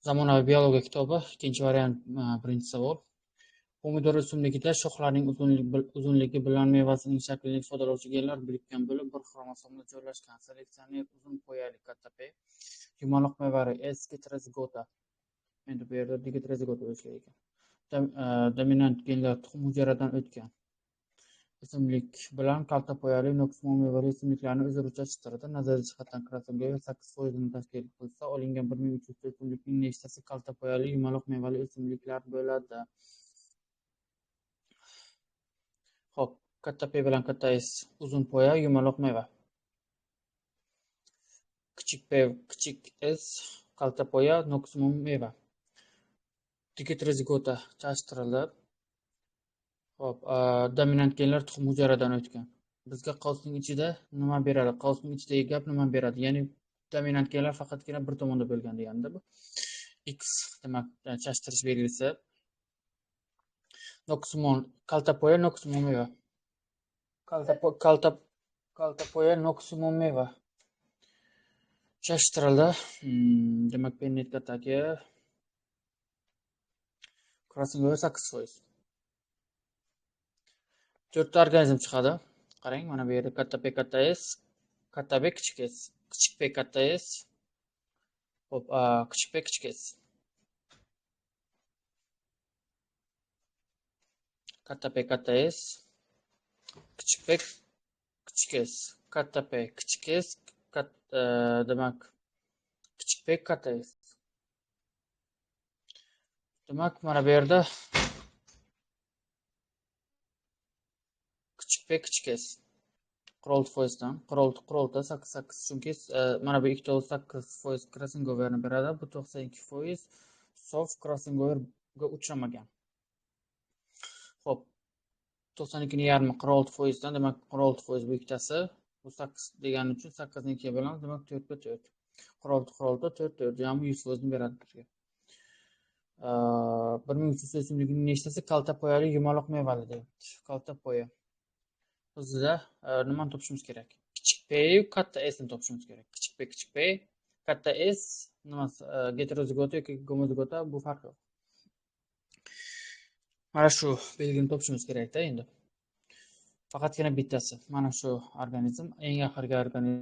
Zamonaviy biologiya kitobi, ikkinchi variant, birinchi savol. Pomidor o'simligida shoxlarning uzunligi bilan mevasining shaklini ifodalovchi genlar birikkan bo'lib, bir xromosomda joylashgan. Seleksioner uzun poyali katta P yumaloq mevari S heterozigota. Endi bu yerda heterozigota bo'lishi kerak ekan. Dominant genlar tuxum hujayradan o'tgan. O'simlik bilan kalta poyali noksumon mevali o'simliklarni o'zaro uchrashtiradi. Nazariy jihatdan krasnogar 8% tashkil qilsa, olingan 1300 ta o'simlikning nechtasi kalta poyali yumaloq mevali o'simliklar bo'ladi? Xo'p, katta P bilan katta S uzun poya, yumaloq meva. Kichik P, kichik S kalta poya, noksumon meva. Heterozigota chalishtirilib. Xo'p, dominant genlar tuxum hujayradan o'tgan. Bizga qavsning ichida nima beradi? Qavsning ichidagi gap nima beradi? Ya'ni dominant genlar faqatgina bir tomonda bo'lgan deganda bu. X demak, chashtirish belgisi. Noksumon kalta poya, noksumon meva. Kalta poya, noksumon meva. Chashtirildi. Demak, pennetkadagi krasnogar 8%. 4 ta organizm chiqadi. Qarang, mana bu yerda katta P, katta S, katta B, kichik S. Kichik P, katta S. Hop, kichik P, kichik S. Katta P, katta S. Kichik P, kichik S. Katta P, kichik S. Demak, kichik P, katta S. Demak, mana bu yerda kichik P, kichik S. Qurolti-foizdan, qurolti 8, chunki mana bu ikkitovi 8% krasnogarni beradi, bu 92% sof krasnogarga uchramagan. Xo'p, 92.5 qurolti-foizdan, demak qurolti-foiz bu ikkitasi, bu 8 degani uchun 8 ni 2 bilan, demak 4 ga 4. Qurolti 4, jami 100%ni beradi bizga. 1300 o'simlikning nechtasi kalta poyali yumaloq mevali deyapti. Kalta poya. Bizda nimani topishimiz kerak? Kichik P yu katta S ni topishimiz kerak. Kichik P, katta S nimasi? Heterozigota yoki gomozigota, bu farq yo'q. Mana shu belgini topishimiz kerak-da endi. Faqatgina bittasi. Mana shu organizm, eng oxirgi organizm